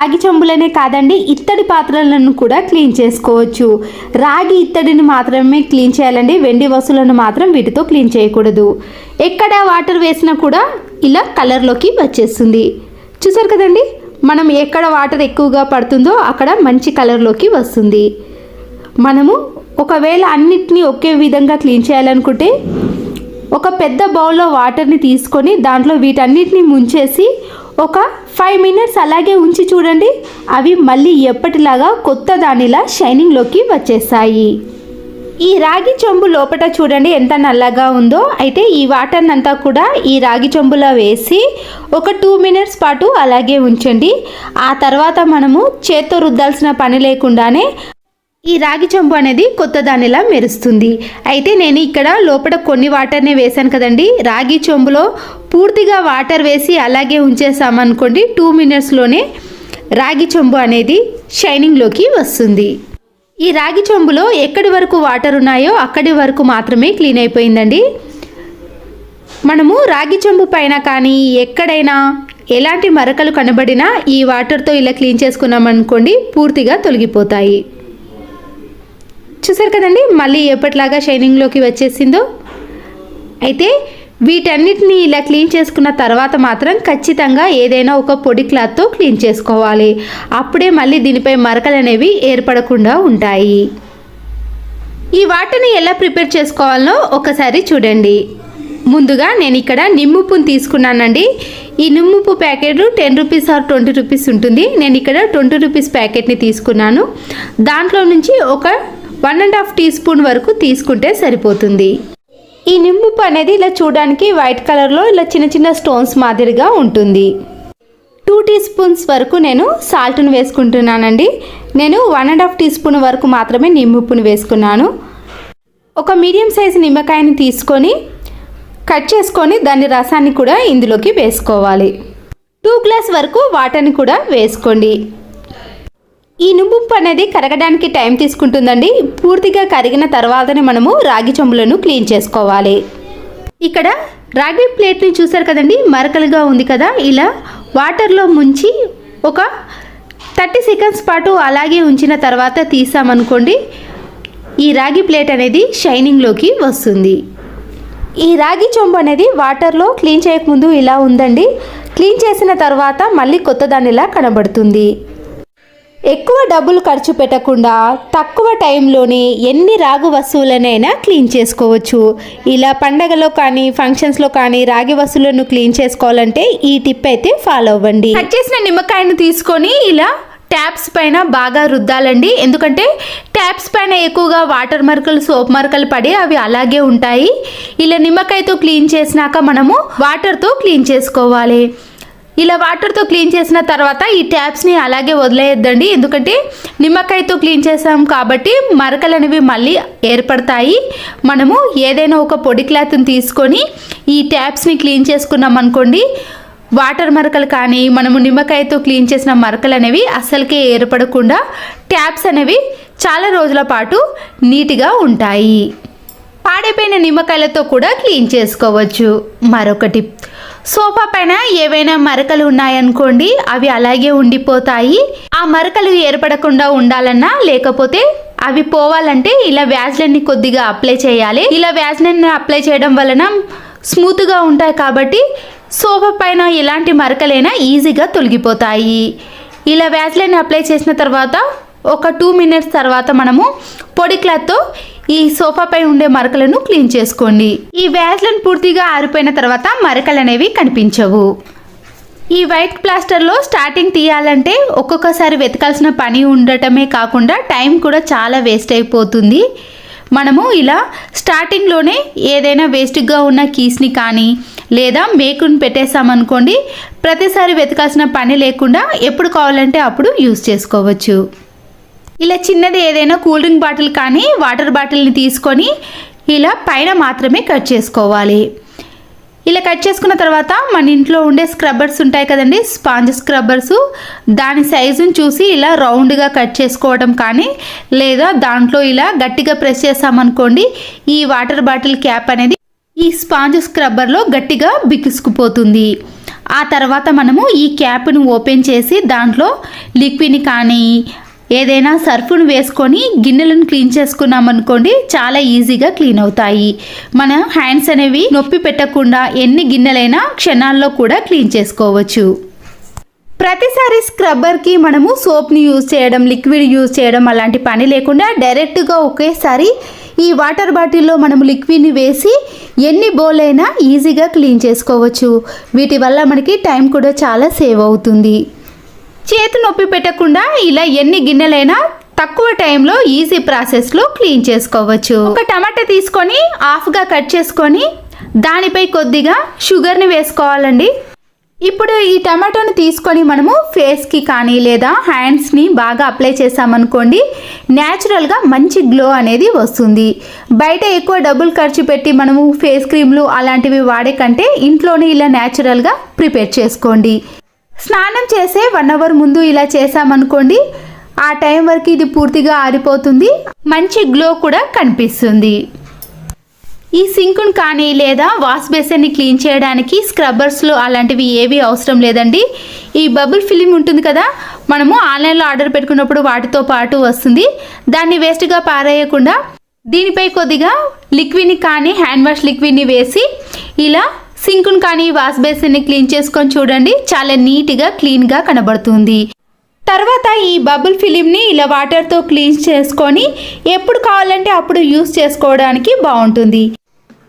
రాగి చెంబులనే కాదండి, ఇత్తడి పాత్రలను కూడా క్లీన్ చేసుకోవచ్చు. రాగి ఇత్తడిని మాత్రమే క్లీన్ చేయాలండి, వెండి వస్తువులను మాత్రం వీటితో క్లీన్ చేయకూడదు. ఎక్కడ వాటర్ వేసినా కూడా ఇలా కలర్లోకి వచ్చేస్తుంది. చూసారు కదండి, మనం ఎక్కడ వాటర్ ఎక్కువగా పడుతుందో అక్కడ మంచి కలర్లోకి వస్తుంది. మనము ఒకవేళ అన్నిటినీ ఒకే విధంగా క్లీన్ చేయాలనుకుంటే ఒక పెద్ద బౌల్లో వాటర్ని తీసుకొని దాంట్లో వీటన్నిటిని ముంచేసి ఒక 5 మినిట్స్ అలాగే ఉంచి చూడండి, అవి మళ్ళీ ఎప్పటిలాగా కొత్త దానిలా షైనింగ్లోకి వచ్చేస్తాయి. ఈ రాగి చెంబు లోపల చూడండి ఎంత నల్లగా ఉందో. అయితే ఈ వాటర్ని అంతా కూడా ఈ రాగి చెంబులో వేసి ఒక 2 మినిట్స్ పాటు అలాగే ఉంచండి. ఆ తర్వాత మనము చేత్తో రుద్దాల్సిన పని లేకుండానే ఈ రాగి చెంబు అనేది కొత్త దానిలా మెరుస్తుంది. అయితే నేను ఇక్కడ లోపల కొన్ని వాటర్నే వేసాను కదండి. రాగి చెంబులో పూర్తిగా వాటర్ వేసి అలాగే ఉంచేసామనుకోండి, 2 మినిట్స్లోనే రాగి చెంబు అనేది షైనింగ్లోకి వస్తుంది. ఈ రాగి చెంబులో ఎక్కడి వరకు వాటర్ ఉన్నాయో అక్కడి వరకు మాత్రమే క్లీన్ అయిపోయిందండి. మనము రాగి చెంబు పైన కానీ ఎక్కడైనా ఎలాంటి మరకలు కనబడినా ఈ వాటర్తో ఇలా క్లీన్ చేసుకున్నామనుకోండి, పూర్తిగా తొలగిపోతాయి. చూసారు కదండి, మళ్ళీ ఎప్పటిలాగా షైనింగ్లోకి వచ్చేసిందో. అయితే వీటన్నిటిని ఇలా క్లీన్ చేసుకున్న తర్వాత మాత్రం ఖచ్చితంగా ఏదైనా ఒక పొడి క్లాత్తో క్లీన్ చేసుకోవాలి. అప్పుడే మళ్ళీ దీనిపై మరకలు అనేవి ఏర్పడకుండా ఉంటాయి. ఈ వాటర్ని ఎలా ప్రిపేర్ చేసుకోవాలో ఒకసారి చూడండి. ముందుగా నేను ఇక్కడ నిమ్ముప్పుని తీసుకున్నానండి. ఈ నిమ్ముప్పు ప్యాకెట్ 10 రూపీస్ ఆర్ 20 రూపీస్ ఉంటుంది. నేను ఇక్కడ 20 రూపీస్ ప్యాకెట్ని తీసుకున్నాను. దాంట్లో నుంచి ఒక 1.5 టీ స్పూన్ వరకు తీసుకుంటే సరిపోతుంది. ఈ నిమ్ముప్పు అనేది ఇలా చూడడానికి వైట్ కలర్లో ఇలా చిన్న చిన్న స్టోన్స్ మాదిరిగా ఉంటుంది. 2 టీ స్పూన్స్ వరకు నేను సాల్ట్ను వేసుకుంటున్నానండి. నేను 1.5 టీ స్పూన్ వరకు మాత్రమే నిమ్ముప్పును వేసుకున్నాను. ఒక మీడియం సైజు నిమ్మకాయని తీసుకొని కట్ చేసుకొని దాని రసాన్ని కూడా ఇందులోకి వేసుకోవాలి. 2 గ్లాస్ వరకు వాటర్ని కూడా వేసుకోండి. ఈ నిమ్ముప్పు అనేది కరగడానికి టైం తీసుకుంటుందండి. పూర్తిగా కరిగిన తర్వాతనే మనము రాగి చెంబులను క్లీన్ చేసుకోవాలి. ఇక్కడ రాగి ప్లేట్ని చూసారు కదండి, మరకలుగా ఉంది కదా. ఇలా వాటర్లో ముంచి ఒక 30 సెకండ్స్ పాటు అలాగే ఉంచిన తర్వాత తీసామనుకోండి, ఈ రాగి ప్లేట్ అనేది షైనింగ్లోకి వస్తుంది. ఈ రాగి చెంబు అనేది వాటర్లో క్లీన్ చేయకముందు ఇలా ఉందండి. క్లీన్ చేసిన తర్వాత మళ్ళీ కొత్త దానిలా కనబడుతుంది. ఎక్కువ డబ్బులు ఖర్చు పెట్టకుండా తక్కువ టైంలోనే ఎన్ని రాగి వస్తువులనైనా క్లీన్ చేసుకోవచ్చు. ఇలా పండగలో కానీ ఫంక్షన్స్లో కానీ రాగి వస్తువులను క్లీన్ చేసుకోవాలంటే ఈ టిప్ అయితే ఫాలో అవ్వండి. కట్ చేసిన నిమ్మకాయను తీసుకొని ఇలా ట్యాప్స్ పైన బాగా రుద్దాలండి. ఎందుకంటే ట్యాప్స్ పైన ఎక్కువగా వాటర్ మరకలు, సోప్ మరకలు పడి అవి అలాగే ఉంటాయి. ఇలా నిమ్మకాయతో క్లీన్ చేసినాక మనము వాటర్తో క్లీన్ చేసుకోవాలి. ఇలా వాటర్తో క్లీన్ చేసిన తర్వాత ఈ ట్యాప్స్ని అలాగే వదిలేయద్దండి. ఎందుకంటే నిమ్మకాయతో క్లీన్ చేసాం కాబట్టి మరకలు అనేవి మళ్ళీ ఏర్పడతాయి. మనము ఏదైనా ఒక పొడి క్లాత్ని తీసుకొని ఈ ట్యాప్స్ని క్లీన్ చేసుకున్నాం అనుకోండి, వాటర్ మరకలు కానీ మనము నిమ్మకాయతో క్లీన్ చేసిన మరకలు అనేవి అస్సలకే ఏర్పడకుండా ట్యాప్స్ అనేవి చాలా రోజుల పాటు నీట్గా ఉంటాయి. పాడైపోయిన నిమ్మకాయలతో కూడా క్లీన్ చేసుకోవచ్చు. మరొక టిప్, సోఫా పైన ఏవైనా మరకలు ఉన్నాయనుకోండి, అవి అలాగే ఉండిపోతాయి. ఆ మరకలు ఏర్పడకుండా ఉండాలన్నా లేకపోతే అవి పోవాలంటే ఇలా వ్యాజ్లైన్ని కొద్దిగా అప్లై చేయాలి. ఇలా వ్యాజ్లైన్ అప్లై చేయడం వలన స్మూత్గా ఉంటాయి కాబట్టి సోఫా పైన ఎలాంటి మరకలైనా ఈజీగా తొలగిపోతాయి. ఇలా వ్యాజ్లైన్ అప్లై చేసిన తర్వాత ఒక 2 మినిట్స్ తర్వాత మనము పొడి క్లాత్తో ఈ సోఫాపై ఉండే మరకలను క్లీన్ చేసుకోండి. ఈ వ్యాజ్లైన్ పూర్తిగా ఆరిపోయిన తర్వాత మరకలు అనేవి కనిపించవు. ఈ వైట్ ప్లాస్టర్లో స్టార్టింగ్ తీయాలంటే ఒక్కొక్కసారి వెతకాల్సిన పని ఉండటమే కాకుండా టైం కూడా చాలా వేస్ట్ అయిపోతుంది. మనము ఇలా స్టార్టింగ్లోనే ఏదైనా వేస్ట్గా ఉన్న కీస్ని కానీ లేదా మేకుని పెట్టేసామనుకోండి, ప్రతిసారి వెతకాల్సిన పని లేకుండా ఎప్పుడు కావాలంటే అప్పుడు యూజ్ చేసుకోవచ్చు. ఇలా చిన్నది ఏదైనా కూల్ డ్రింక్ బాటిల్ కానీ వాటర్ బాటిల్ని తీసుకొని ఇలా పైన మాత్రమే కట్ చేసుకోవాలి. ఇలా కట్ చేసుకున్న తర్వాత మన ఇంట్లో ఉండే స్క్రబ్బర్స్ ఉంటాయి కదండి, స్పాంజ్ స్క్రబ్బర్స్, దాని సైజుని చూసి ఇలా రౌండ్గా కట్ చేసుకోవడం కానీ లేదా దాంట్లో ఇలా గట్టిగా ప్రెస్ చేసామనుకోండి, ఈ వాటర్ బాటిల్ క్యాప్ అనేది ఈ స్పాంజ్ స్క్రబ్బర్లో గట్టిగా బిగుసుకుపోతుంది. ఆ తర్వాత మనము ఈ క్యాప్ను ఓపెన్ చేసి దాంట్లో లిక్విడ్ని కానీ ఏదైనా సర్ఫ్ను వేసుకొని గిన్నెలను క్లీన్ చేసుకున్నాం అనుకోండి, చాలా ఈజీగా క్లీన్ అవుతాయి. మన హ్యాండ్స్ అనేవి నొప్పి పెట్టకుండా ఎన్ని గిన్నెలైనా క్షణాల్లో కూడా క్లీన్ చేసుకోవచ్చు. ప్రతిసారి స్క్రబ్బర్కి మనము సోప్ని యూజ్ చేయడం, లిక్విడ్ యూజ్ చేయడం అలాంటి పని లేకుండా డైరెక్ట్గా ఒకేసారి ఈ వాటర్ బాటిల్లో మనము లిక్విడ్ని వేసి ఎన్ని బౌల్ అయినా ఈజీగా క్లీన్ చేసుకోవచ్చు. వీటి వల్ల మనకి టైం కూడా చాలా సేవ్ అవుతుంది. చేతి నొప్పి పెట్టకుండా ఇలా ఎన్ని గిన్నెలైనా తక్కువ టైంలో ఈజీ ప్రాసెస్లో క్లీన్ చేసుకోవచ్చు. ఒక టమాటా తీసుకొని హాఫ్గా కట్ చేసుకొని దానిపై కొద్దిగా షుగర్ని వేసుకోవాలండి. ఇప్పుడు ఈ టమాటోని తీసుకొని మనము ఫేస్కి కానీ లేదా హ్యాండ్స్ని బాగా అప్లై చేసామనుకోండి, న్యాచురల్గా మంచి గ్లో అనేది వస్తుంది. బయట ఎక్కువ డబ్బులు ఖర్చు పెట్టి మనము ఫేస్ క్రీమ్లు అలాంటివి వాడే కంటే ఇంట్లోనే ఇలా న్యాచురల్గా ప్రిపేర్ చేసుకోండి. స్నానం చేసే 1 అవర్ ముందు ఇలా చేసామనుకోండి, ఆ టైం వరకు ఇది పూర్తిగా ఆరిపోతుంది, మంచి గ్లో కూడా కనిపిస్తుంది. ఈ సింకును కానీ లేదా వాష్ బేసిన్ని క్లీన్ చేయడానికి స్క్రబ్బర్స్లో అలాంటివి ఏవి అవసరం లేదండి. ఈ బబుల్ ఫిలిం ఉంటుంది కదా, మనము ఆన్లైన్లో ఆర్డర్ పెట్టుకున్నప్పుడు వాటితో పాటు వస్తుంది. దాన్ని వేస్ట్గా పారేయకుండా దీనిపై కొద్దిగా లిక్విడ్ని కానీ హ్యాండ్ వాష్ లిక్విడ్ని వేసి ఇలా సింకును కానీ వాష్ బేసిన్ని క్లీన్ చేసుకొని చూడండి, చాలా నీట్గా క్లీన్గా కనబడుతుంది. తర్వాత ఈ బబుల్ ఫిలింని ఇలా వాటర్తో క్లీన్ చేసుకొని ఎప్పుడు కావాలంటే అప్పుడు యూస్ చేసుకోవడానికి బాగుంటుంది.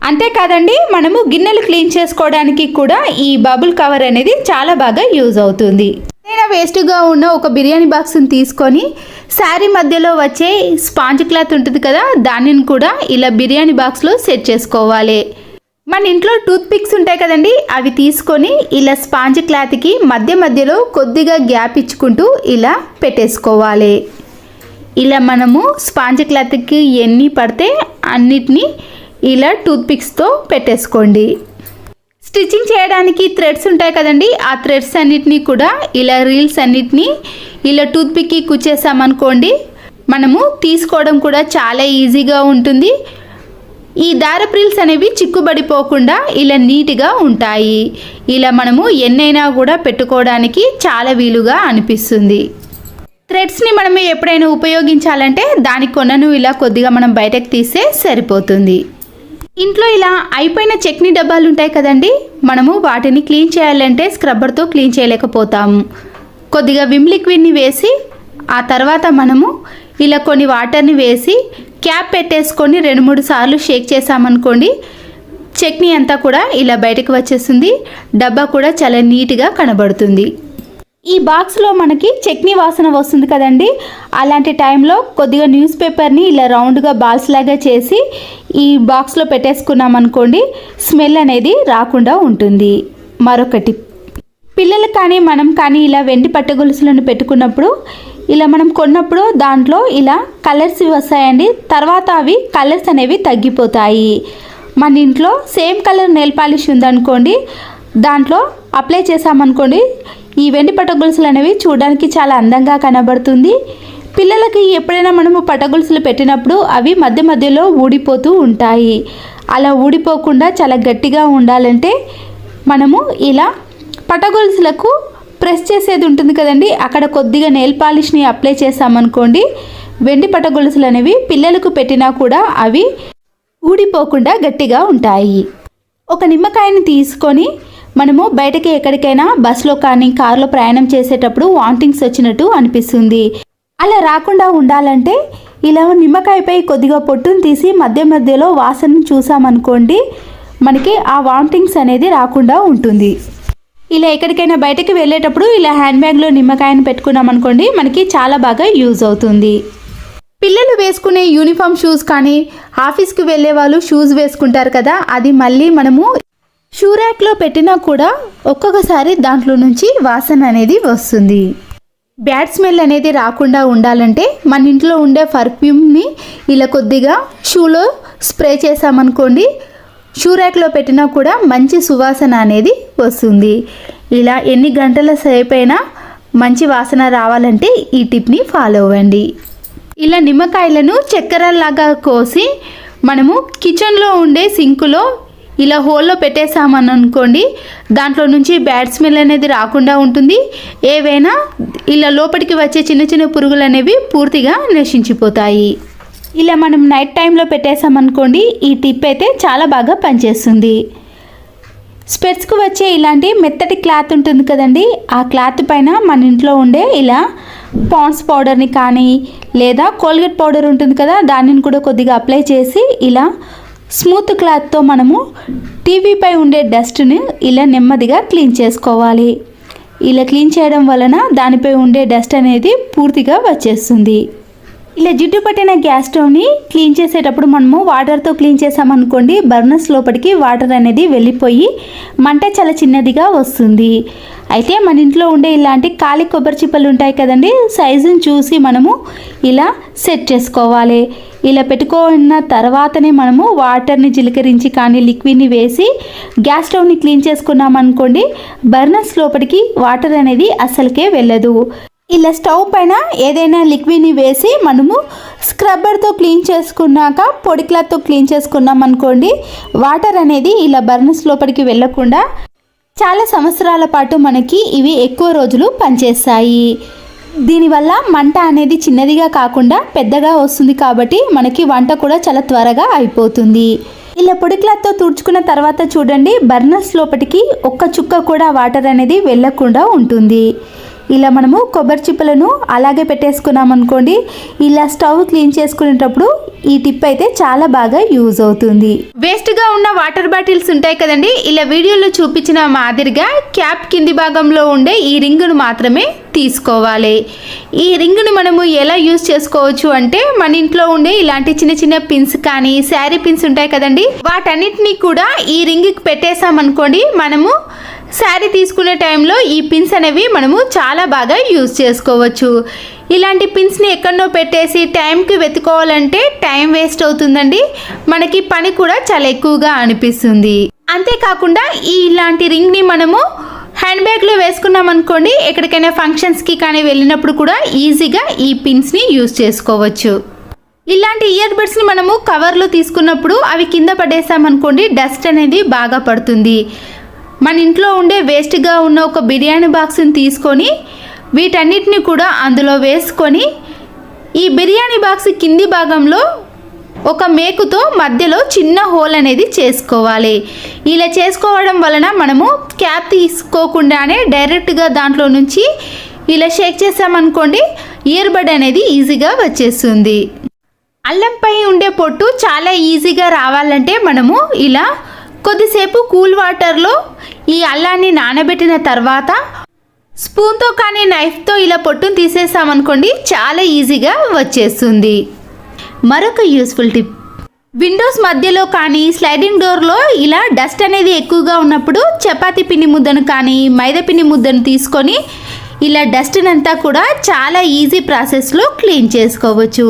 అంతేకాదండి, మనము గిన్నెలు క్లీన్ చేసుకోవడానికి కూడా ఈ బబుల్ కవర్ అనేది చాలా బాగా యూజ్ అవుతుంది. ఏదైనా వేస్ట్గా ఉన్న ఒక బిర్యానీ బాక్స్ని తీసుకొని శారీ మధ్యలో వచ్చే స్పాంజ్ క్లాత్ ఉంటుంది కదా, దానిని కూడా ఇలా బిర్యానీ బాక్స్లో సెట్ చేసుకోవాలి. మన ఇంట్లో టూత్ పిక్స్ ఉంటాయి కదండి, అవి తీసుకొని ఇలా స్పాంజ్ క్లాత్కి మధ్యలో కొద్దిగా గ్యాప్ ఇచ్చుకుంటూ ఇలా పెట్టేసుకోవాలి. ఇలా మనము స్పాంజ్ క్లాత్కి ఎన్ని పడితే అన్నిటినీ ఇలా టూత్ పిక్స్తో పెట్టేసుకోండి. స్టిచ్చింగ్ చేయడానికి థ్రెడ్స్ ఉంటాయి కదండి, ఆ థ్రెడ్స్ అన్నిటినీ కూడా ఇలా రీల్స్ అన్నిటినీ ఇలా టూత్ పిక్కి కుచ్చేసామనుకోండి, మనము తీసుకోవడం కూడా చాలా ఈజీగా ఉంటుంది. ఈ దారపు రీల్స్ అనేవి చిక్కుబడిపోకుండా ఇలా నీట్గా ఉంటాయి. ఇలా మనము ఎన్నైనా కూడా పెట్టుకోవడానికి చాలా వీలుగా అనిపిస్తుంది. థ్రెడ్స్ని మనము ఎప్పుడైనా ఉపయోగించాలంటే దాని కొనను ఇలా కొద్దిగా మనం బయటకు తీస్తే సరిపోతుంది. ఇంట్లో ఇలా అయిపోయిన చట్నీ డబ్బాలు ఉంటాయి కదండి, మనము వాటిని క్లీన్ చేయాలంటే స్క్రబ్బర్తో క్లీన్ చేయలేకపోతాము. కొద్దిగా విమ్ లిక్విడ్ని వేసి ఆ తర్వాత మనము ఇలా కొన్ని వాటర్ని వేసి క్యాప్ పెట్టేసుకొని 2-3 సార్లు షేక్ చేసామనుకోండి, చట్నీ అంతా కూడా ఇలా బయటకు వచ్చేస్తుంది. డబ్బా కూడా చాలా నీట్గా కనబడుతుంది. ఈ బాక్స్లో మనకి చట్నీ వాసన వస్తుంది కదండి, అలాంటి టైంలో కొద్దిగా న్యూస్ పేపర్ని ఇలా రౌండ్గా బాల్స్ లాగా చేసి ఈ బాక్స్లో పెట్టేసుకున్నామనుకోండి, స్మెల్ అనేది రాకుండా ఉంటుంది. మరొకటి, పిల్లలు కానీ మనం కానీ ఇలా వెండి పట్టుగొలుసులను పెట్టుకున్నప్పుడు ఇలా మనం కొన్నప్పుడు దాంట్లో ఇలా కలర్స్ వస్తాయండి. తర్వాత అవి కలర్స్ అనేవి తగ్గిపోతాయి. మన ఇంట్లో సేమ్ కలర్ నెయిల్ పాలిష్ ఉందనుకోండి, దాంట్లో అప్లై చేసామనుకోండి, ఈ వెండి పట్టగొలుసులు అనేవి చూడడానికి చాలా అందంగా కనబడుతుంది. పిల్లలకి ఎప్పుడైనా మనము పట్టగొలుసులు పెట్టినప్పుడు అవి మధ్యలో ఊడిపోతూ ఉంటాయి. అలా ఊడిపోకుండా చాలా గట్టిగా ఉండాలంటే మనము ఇలా పట్టగొలుసులకు ప్రెస్ చేసేది ఉంటుంది కదండి, అక్కడ కొద్దిగా నెయిల్ పాలిష్ని అప్లై చేసామనుకోండి, వెండి పట్టగొలుసులు అనేవి పిల్లలకు పెట్టినా కూడా అవి ఊడిపోకుండా గట్టిగా ఉంటాయి. ఒక నిమ్మకాయని తీసుకొని మనము బయటకి ఎక్కడికైనా బస్సులో కానీ కారులో ప్రయాణం చేసేటప్పుడు వామిటింగ్స్ వచ్చినట్టు అనిపిస్తుంది. అలా రాకుండా ఉండాలంటే ఇలా నిమ్మకాయపై కొద్దిగా పొట్టును తీసి మధ్యలో వాసనను చూసామనుకోండి, మనకి ఆ వామిటింగ్స్ అనేది రాకుండా ఉంటుంది. ఇలా ఎక్కడికైనా బయటకు వెళ్ళేటప్పుడు ఇలా హ్యాండ్ బ్యాగ్లో నిమ్మకాయను పెట్టుకున్నాం అనుకోండి, మనకి చాలా బాగా యూజ్ అవుతుంది. పిల్లలు వేసుకునే యూనిఫామ్ షూస్ కానీ ఆఫీస్కి వెళ్ళే వాళ్ళు షూస్ వేసుకుంటారు కదా, అది మళ్ళీ మనము షూ ర్యాక్లో పెట్టినా కూడా ఒక్కొక్కసారి దాంట్లో నుంచి వాసన అనేది వస్తుంది. బ్యాడ్ స్మెల్ అనేది రాకుండా ఉండాలంటే మన ఇంట్లో ఉండే పర్ఫ్యూమ్ని ఇలా కొద్దిగా షూలో స్ప్రే చేసామనుకోండి, షూ ర్యాక్లో పెట్టినా కూడా మంచి సువాసన అనేది వస్తుంది. ఇలా ఎన్ని గంటల సేపైనా మంచి వాసన రావాలంటే ఈ టిప్ని ఫాలో అవ్వండి. ఇలా నిమ్మకాయలను చక్కెరలాగా కోసి మనము కిచెన్లో ఉండే సింకులో ఇలా హోల్లో పెట్టేసామని అనుకోండి, దాంట్లో నుంచి బ్యాడ్ స్మెల్ అనేది రాకుండా ఉంటుంది. ఏవైనా ఇలా లోపలికి వచ్చే చిన్న చిన్న పురుగులు అనేవి పూర్తిగా నశించిపోతాయి. ఇలా మనం నైట్ టైంలో పెట్టేసామనుకోండి, ఈ టిప్ అయితే చాలా బాగా పనిచేస్తుంది. స్పెట్స్కు వచ్చే ఇలాంటి మెత్తటి క్లాత్ ఉంటుంది కదండి, ఆ క్లాత్ పైన మన ఇంట్లో ఉండే ఇలా పాండ్స్ పౌడర్ని కానీ లేదా కోల్గేట్ పౌడర్ ఉంటుంది కదా, దానిని కూడా కొద్దిగా అప్లై చేసి ఇలా స్మూత్ క్లాత్తో మనము టీవీపై ఉండే డస్ట్ని ఇలా నెమ్మదిగా క్లీన్ చేసుకోవాలి. ఇలా క్లీన్ చేయడం వలన దానిపై ఉండే డస్ట్ అనేది పూర్తిగా వచ్చేస్తుంది. ఇలా జిడ్డు పట్టిన గ్యాస్ స్టవ్ని క్లీన్ చేసేటప్పుడు మనము వాటర్తో క్లీన్ చేసామనుకోండి, బర్నర్స్ లోపలికి వాటర్ అనేది వెళ్ళిపోయి మంట చాలా చిన్నదిగా వస్తుంది. అయితే మన ఇంట్లో ఉండే ఇలాంటి ఖాళీ కొబ్బరి చిప్పలు ఉంటాయి కదండి, సైజుని చూసి మనము ఇలా సెట్ చేసుకోవాలి. ఇలా పెట్టుకున్న తర్వాతనే మనము వాటర్ని చిలకరించి కానీ లిక్విడ్ని వేసి గ్యాస్ స్టవ్ని క్లీన్ చేసుకున్నామనుకోండి, బర్నర్స్ లోపలికి వాటర్ అనేది అస్సలకే వెళ్ళదు. ఇలా స్టవ్ పైన ఏదైనా లిక్విడ్ని వేసి మనము స్క్రబ్బర్తో క్లీన్ చేసుకున్నాక పొడి క్లాత్తో క్లీన్ చేసుకున్నాం అనుకోండి, వాటర్ అనేది ఇలా బర్నర్స్ లోపలికి వెళ్ళకుండా చాలా సంవత్సరాల పాటు మనకి ఇవి ఎక్కువ రోజులు పనిచేస్తాయి. దీనివల్ల మంట అనేది చిన్నదిగా కాకుండా పెద్దగా వస్తుంది కాబట్టి మనకి వంట కూడా చాలా త్వరగా అయిపోతుంది. ఇలా పొడి క్లాత్తో తుడుచుకున్న తర్వాత చూడండి, బర్నర్స్ లోపలికి ఒక్క చుక్క కూడా వాటర్ అనేది వెళ్ళకుండా ఉంటుంది. ఇలా మనము కొబ్బరి చిప్పలను అలాగే పెట్టేసుకున్నాం అనుకోండి, ఇలా స్టవ్ క్లీన్ చేసుకునేటప్పుడు ఈ టిప్ అయితే చాలా బాగా యూజ్ అవుతుంది. వేస్ట్గా ఉన్న వాటర్ బాటిల్స్ ఉంటాయి కదండి, ఇలా వీడియోలో చూపించిన మాదిరిగా క్యాప్ కింది భాగంలో ఉండే ఈ రింగును మాత్రమే తీసుకోవాలి. ఈ రింగును మనము ఎలా యూజ్ చేసుకోవచ్చు అంటే, మన ఇంట్లో ఉండే ఇలాంటి చిన్న చిన్న పిన్స్ కానీ శారీ పిన్స్ ఉంటాయి కదండి, వాటన్నిటినీ కూడా ఈ రింగ్కి పెట్టేసామనుకోండి, మనము శారీ తీసుకునే టైంలో ఈ పిన్స్ అనేవి మనము చాలా బాగా యూజ్ చేసుకోవచ్చు. ఇలాంటి పిన్స్ని ఎక్కడనో పెట్టేసి టైంకి వెతుకోవాలంటే టైం వేస్ట్ అవుతుందండి, మనకి పని కూడా చాలా ఎక్కువగా అనిపిస్తుంది. అంతేకాకుండా ఇలాంటి రింగ్ని మనము హ్యాండ్ బ్యాగ్లో వేసుకున్నాం అనుకోండి, ఎక్కడికైనా ఫంక్షన్స్కి కానీ వెళ్ళినప్పుడు కూడా ఈజీగా ఈ పిన్స్ని యూజ్ చేసుకోవచ్చు. ఇలాంటి ఇయర్ బడ్స్ని మనము కవర్లో తీసుకున్నప్పుడు అవి కింద పడేసామనుకోండి, డస్ట్ అనేది బాగా పడుతుంది. మన ఇంట్లో ఉండే వేస్ట్గా ఉన్న ఒక బిర్యానీ బాక్స్ని తీసుకొని వీటన్నిటిని కూడా అందులో వేసుకొని ఈ బిర్యానీ బాక్స్ కింది భాగంలో ఒక మేకుతో మధ్యలో చిన్న హోల్ అనేది చేసుకోవాలి. ఇలా చేసుకోవడం వలన మనము క్యాప్ తీసుకోకుండానే డైరెక్ట్గా దాంట్లో నుంచి ఇలా షేక్ చేసామనుకోండి, ఇయర్ బడ్ అనేది ఈజీగా వచ్చేస్తుంది. అల్లంపై ఉండే పొట్టు చాలా ఈజీగా రావాలంటే మనము ఇలా కొద్దిసేపు కూల్ వాటర్లో ఈ అల్లాన్ని నానబెట్టిన తర్వాత స్పూన్తో కానీ నైఫ్తో ఇలా పొట్టును తీసేసామనుకోండి, చాలా ఈజీగా వచ్చేస్తుంది. మరొక యూస్ఫుల్ టిప్, విండోస్ మధ్యలో కానీ స్లైడింగ్ డోర్లో ఇలా డస్ట్ అనేది ఎక్కువగా ఉన్నప్పుడు చపాతీ పిండి ముద్దను కానీ మైదా పిండి ముద్దను తీసుకొని ఇలా డస్ట్ని అంతా కూడా చాలా ఈజీ ప్రాసెస్లో క్లీన్ చేసుకోవచ్చు.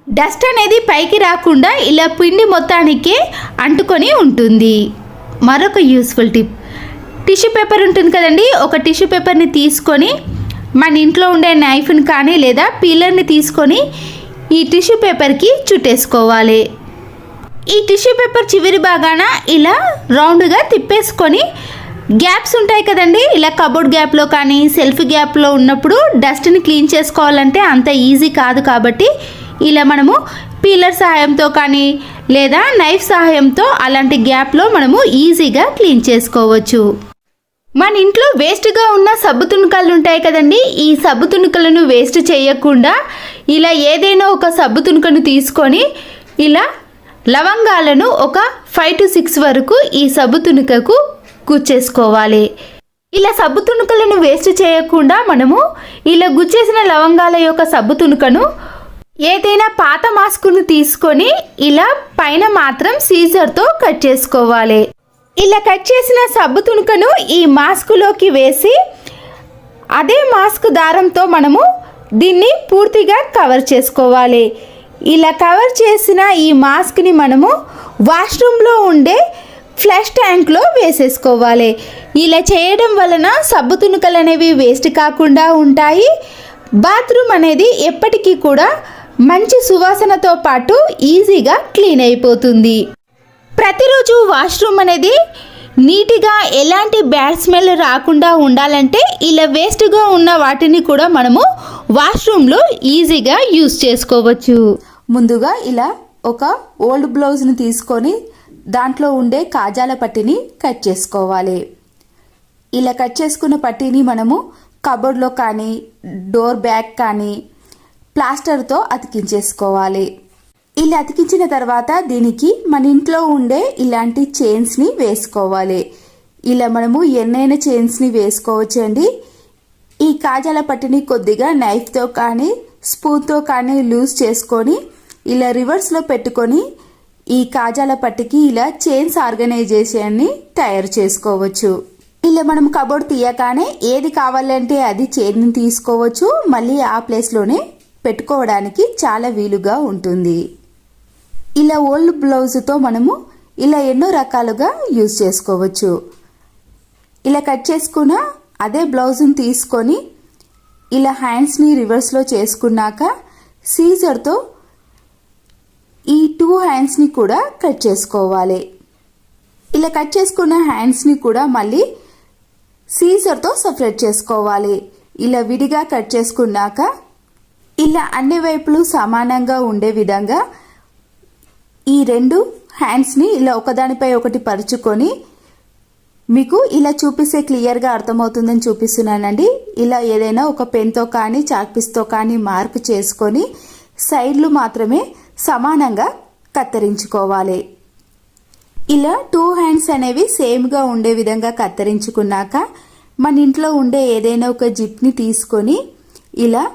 డస్ట్ అనేది పైకి రాకుండా ఇలా పిండి మొత్తానికే అంటుకొని ఉంటుంది. మరొక యూస్ఫుల్ టిప్, టిష్యూ పేపర్ ఉంటుంది కదండి, ఒక టిష్యూ పేపర్ని తీసుకొని మన ఇంట్లో ఉండే నైఫ్ని కానీ లేదా పీలర్ని తీసుకొని ఈ టిష్యూ పేపర్కి చుట్టేసుకోవాలి. ఈ టిష్యూ పేపర్ చివరి భాగాన ఇలా రౌండ్గా తిప్పేసుకొని గ్యాప్స్ ఉంటాయి కదండి, ఇలా కబోర్డ్ గ్యాప్లో కానీ సెల్ఫ్ గ్యాప్లో ఉన్నప్పుడు డస్ట్ని క్లీన్ చేసుకోవాలంటే అంత ఈజీ కాదు కాబట్టి ఇలా మనము పీలర్ సహాయంతో కానీ లేదా నైఫ్ సహాయంతో అలాంటి గ్యాప్లో మనము ఈజీగా క్లీన్ చేసుకోవచ్చు. మన ఇంట్లో వేస్ట్గా ఉన్న సబ్బు తుణుకలు ఉంటాయి కదండి, ఈ సబ్బు తుణుకలను వేస్ట్ చేయకుండా ఇలా ఏదైనా ఒక సబ్బు తుణుకను తీసుకొని ఇలా లవంగాలను ఒక 5 to 6 వరకు ఈ సబ్బు తుణుకకు గుచ్చేసుకోవాలి. ఇలా సబ్బు తుణుకలను వేస్ట్ చేయకుండా మనము ఇలా గుచ్చేసిన లవంగాల యొక్క సబ్బు తుణుకను ఏదైనా పాత మాస్కును తీసుకొని ఇలా పైన మాత్రం సీజర్తో కట్ చేసుకోవాలి. ఇలా కట్ చేసిన సబ్బు తుణుకను ఈ మాస్కులోకి వేసి అదే మాస్క్ దారంతో మనము దీన్ని పూర్తిగా కవర్ చేసుకోవాలి. ఇలా కవర్ చేసిన ఈ మాస్క్ని మనము వాష్రూమ్లో ఉండే ఫ్లష్ ట్యాంక్లో వేసేసుకోవాలి. ఇలా చేయడం వలన సబ్బు తుణుకలు అనేవి వేస్ట్ కాకుండా ఉంటాయి. బాత్రూమ్ అనేది ఎప్పటికీ కూడా మంచి సువాసనతో పాటు ఈజీగా క్లీన్ అయిపోతుంది. ప్రతిరోజు వాష్రూమ్ అనేది నీట్గా ఎలాంటి బ్యాడ్ స్మెల్ రాకుండా ఉండాలంటే ఇలా వేస్ట్గా ఉన్న వాటిని కూడా మనము వాష్రూమ్లో ఈజీగా యూజ్ చేసుకోవచ్చు. ముందుగా ఇలా ఒక ఓల్డ్ బ్లౌజ్ని తీసుకొని దాంట్లో ఉండే కాజాల పట్టిని కట్ చేసుకోవాలి. ఇలా కట్ చేసుకున్న పట్టీని మనము కబోర్డ్లో కానీ డోర్ బ్యాగ్ కానీ ప్లాస్టర్తో అతికించేసుకోవాలి. ఇలా అతికించిన తర్వాత దీనికి మన ఇంట్లో ఉండే ఇలాంటి చైన్స్ని వేసుకోవాలి. ఇలా మనము ఎన్నైనా చైన్స్ని వేసుకోవచ్చండి. ఈ కాజాల పట్టిని కొద్దిగా నైఫ్తో కానీ స్పూన్తో కానీ లూజ్ చేసుకొని ఇలా రివర్స్లో పెట్టుకొని ఈ కాజాల పట్టికి ఇలా చైన్స్ ఆర్గనైజేషన్ని తయారు చేసుకోవచ్చు. ఇలా మనం కబోర్డ్ తీయగానే ఏది కావాలంటే అది చైన్ తీసుకోవచ్చు. మళ్ళీ ఆ ప్లేస్లోనే పెట్టుకోవడానికి చాలా వీలుగా ఉంటుంది. ఇలా ఓల్డ్ బ్లౌజ్తో మనము ఇలా ఎన్నో రకాలుగా యూజ్ చేసుకోవచ్చు. ఇలా కట్ చేసుకున్న అదే బ్లౌజ్ని తీసుకొని ఇలా హ్యాండ్స్ని రివర్స్లో చేసుకున్నాక సీజర్తో ఈ 2 హ్యాండ్స్ని కూడా కట్ చేసుకోవాలి. ఇలా కట్ చేసుకున్న హ్యాండ్స్ని కూడా మళ్ళీ సీజర్తో సపరేట్ చేసుకోవాలి. ఇలా విడిగా కట్ చేసుకున్నాక ఇలా అన్ని వైపులు సమానంగా ఉండే విధంగా ఈ 2 హ్యాండ్స్ని ఇలా ఒకదానిపై ఒకటి పరుచుకొని మీకు ఇలా చూపిస్తే క్లియర్గా అర్థమవుతుందని చూపిస్తున్నానండి. ఇలా ఏదైనా ఒక పెన్తో కానీ చాక్పీస్తో కానీ మార్క్ చేసుకొని సైడ్లు మాత్రమే సమానంగా కత్తిరించుకోవాలి. ఇలా 2 హ్యాండ్స్ అనేవి సేమ్గా ఉండే విధంగా కత్తిరించుకున్నాక మన ఇంట్లో ఉండే ఏదైనా ఒక జిప్ని తీసుకొని ఇలా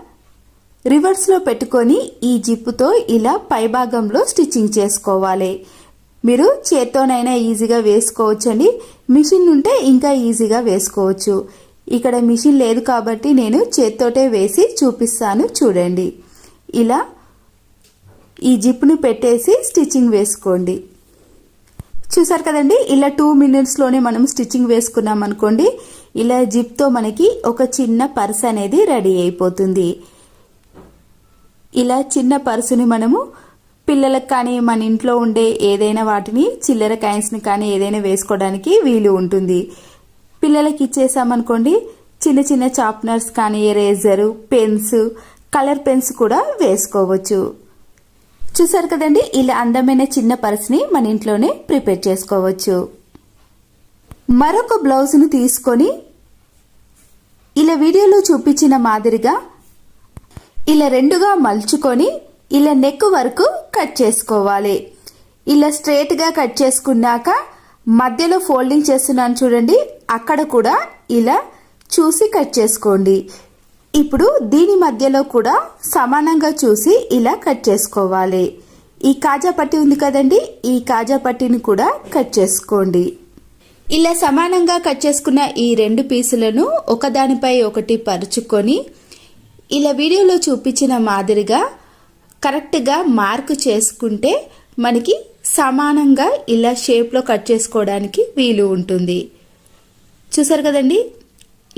రివర్స్లో పెట్టుకొని ఈ జిప్పుతో ఇలా పైభాగంలో స్టిచ్చింగ్ చేసుకోవాలి. మీరు చేత్తోనైనా ఈజీగా వేసుకోవచ్చండి. మిషన్ ఉంటే ఇంకా ఈజీగా వేసుకోవచ్చు. ఇక్కడ మిషన్ లేదు కాబట్టి నేను చేత్తోటే వేసి చూపిస్తాను చూడండి. ఇలా ఈ జిప్ను పెట్టేసి స్టిచ్చింగ్ వేసుకోండి. చూసారు కదండి, ఇలా 2 మినిట్స్లోనే మనం స్టిచ్చింగ్ వేసుకున్నాం అనుకోండి, ఇలా జిప్తో మనకి ఒక చిన్న పర్స్ అనేది రెడీ అయిపోతుంది. ఇలా చిన్న పర్సుని మనము పిల్లలకు కానీ మన ఇంట్లో ఉండే ఏదైనా వాటిని చిల్లర కాయిన్స్ని కానీ ఏదైనా వేసుకోవడానికి వీలు ఉంటుంది. పిల్లలకి ఇచ్చేసామనుకోండి, చిన్న చిన్న షార్ప్నర్స్ కానీ ఎరేజరు, పెన్స్, కలర్ పెన్స్ కూడా వేసుకోవచ్చు. చూసారు కదండి, ఇలా అందమైన చిన్న పర్స్ని మన ఇంట్లోనే ప్రిపేర్ చేసుకోవచ్చు. మరొక బ్లౌజ్ను తీసుకొని ఇలా వీడియోలో చూపించిన మాదిరిగా ఇలా 2గా మలుచుకొని ఇలా నెక్ వరకు కట్ చేసుకోవాలి. ఇలా స్ట్రైట్గా కట్ చేసుకున్నాక మధ్యలో ఫోల్డింగ్ చేస్తున్నాను చూడండి, అక్కడ కూడా ఇలా చూసి కట్ చేసుకోండి. ఇప్పుడు దీని మధ్యలో కూడా సమానంగా చూసి ఇలా కట్ చేసుకోవాలి. ఈ కాజా పట్టి ఉంది కదండి, ఈ కాజా పట్టిని కూడా కట్ చేసుకోండి. ఇలా సమానంగా కట్ చేసుకున్న ఈ 2 పీసులను ఒకదానిపై ఒకటి పరుచుకొని ఇలా వీడియోలో చూపించిన మాదిరిగా కరెక్ట్గా మార్క్ చేసుకుంటే మనకి సమానంగా ఇలా షేప్లో కట్ చేసుకోవడానికి వీలు ఉంటుంది. చూసారు కదండి,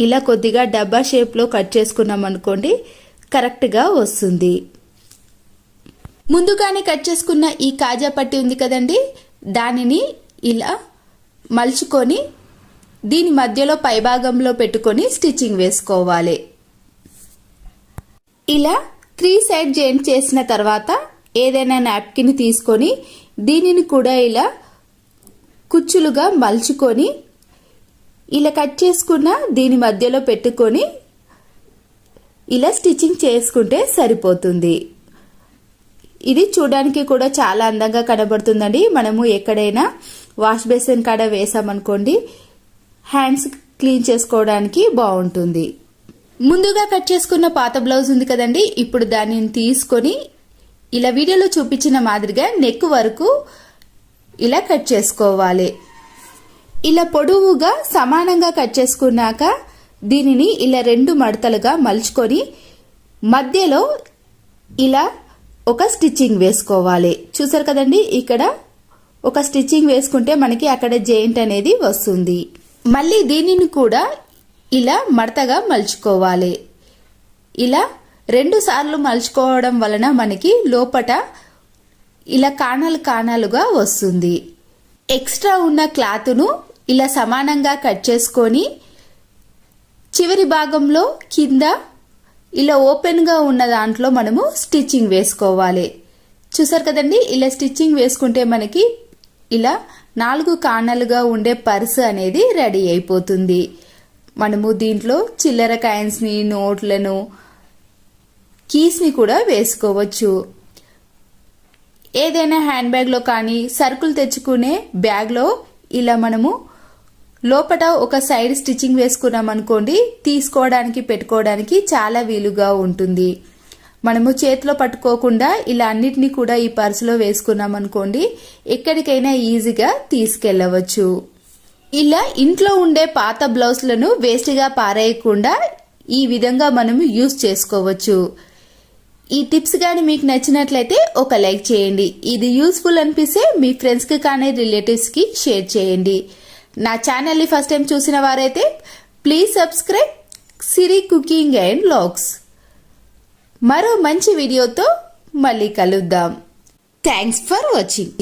ఇలా కొద్దిగా డబ్బా షేప్లో కట్ చేసుకున్నాం అనుకోండి, కరెక్ట్గా వస్తుంది. ముందుగానే కట్ చేసుకున్న ఈ కాజా పట్టి ఉంది కదండి, దానిని ఇలా మలుచుకొని దీని మధ్యలో పైభాగంలో పెట్టుకొని స్టిచ్చింగ్ వేసుకోవాలి. ఇలా 3 సైడ్ జాయింట్ చేసిన తర్వాత ఏదైనా నాప్కిన్ తీసుకొని దీనిని కూడా ఇలా కుచ్చులుగా మలుచుకొని ఇలా కట్ చేసుకున్న దీని మధ్యలో పెట్టుకొని ఇలా స్టిచ్చింగ్ చేసుకుంటే సరిపోతుంది. ఇది చూడడానికి కూడా చాలా అందంగా కనబడుతుందండి. మనము ఎక్కడైనా వాష్ బేసిన్ కాడ వేసామనుకోండి, హ్యాండ్స్ క్లీన్ చేసుకోవడానికి బాగుంటుంది. ముందుగా కట్ చేసుకున్న పాత బ్లౌజ్ ఉంది కదండి, ఇప్పుడు దానిని తీసుకొని ఇలా వీడియోలో చూపించిన మాదిరిగా నెక్ వరకు ఇలా కట్ చేసుకోవాలి. ఇలా పొడవుగా సమానంగా కట్ చేసుకున్నాక దీనిని ఇలా 2 మడతలుగా మలుచుకొని మధ్యలో ఇలా ఒక స్టిచ్చింగ్ వేసుకోవాలి. చూసారు కదండి, ఇక్కడ ఒక స్టిచ్చింగ్ వేసుకుంటే మనకి అక్కడ జాయింట్ అనేది వస్తుంది. మళ్ళీ దీనిని కూడా ఇలా మడతగా మలుచుకోవాలి. ఇలా 2 సార్లు మలుచుకోవడం వలన మనకి లోపట ఇలా కాణాలుగా వస్తుంది. ఎక్స్ట్రా ఉన్న క్లాత్ను ఇలా సమానంగా కట్ చేసుకొని చివరి భాగంలో కింద ఇలా ఓపెన్గా ఉన్న దాంట్లో మనము స్టిచ్చింగ్ వేసుకోవాలి. చూసారు కదండి, ఇలా స్టిచ్చింగ్ వేసుకుంటే మనకి ఇలా 4 కాణాలుగా ఉండే పర్స్ అనేది రెడీ అయిపోతుంది. మనము దీంట్లో చిల్లర కాయిన్స్ని, నోట్లను, కీస్ని కూడా వేసుకోవచ్చు. ఏదైనా హ్యాండ్ బ్యాగ్లో కానీ సరుకులు తెచ్చుకునే బ్యాగ్లో ఇలా మనము లోపల ఒక సైడ్ స్టిచ్చింగ్ వేసుకున్నాం అనుకోండి, తీసుకోవడానికి పెట్టుకోవడానికి చాలా వీలుగా ఉంటుంది. మనము చేతిలో పట్టుకోకుండా ఇలా అన్నిటినీ కూడా ఈ పర్సులో వేసుకున్నాం అనుకోండి, ఎక్కడికైనా ఈజీగా తీసుకెళ్లవచ్చు. ఇలా ఇంట్లో ఉండే పాత బ్లౌజ్లను వేస్ట్గా పారేయకుండా ఈ విధంగా మనము యూజ్ చేసుకోవచ్చు. ఈ టిప్స్ కానీ మీకు నచ్చినట్లయితే ఒక లైక్ చేయండి. ఇది యూస్ఫుల్ అనిపిస్తే మీ ఫ్రెండ్స్కి కానీ రిలేటివ్స్కి షేర్ చేయండి. నా ఛానల్ని ఫస్ట్ టైం చూసిన వారైతే please subscribe Siri cooking and vlogs. మరో మంచి వీడియోతో మళ్ళీ కలుద్దాం. Thanks for watching.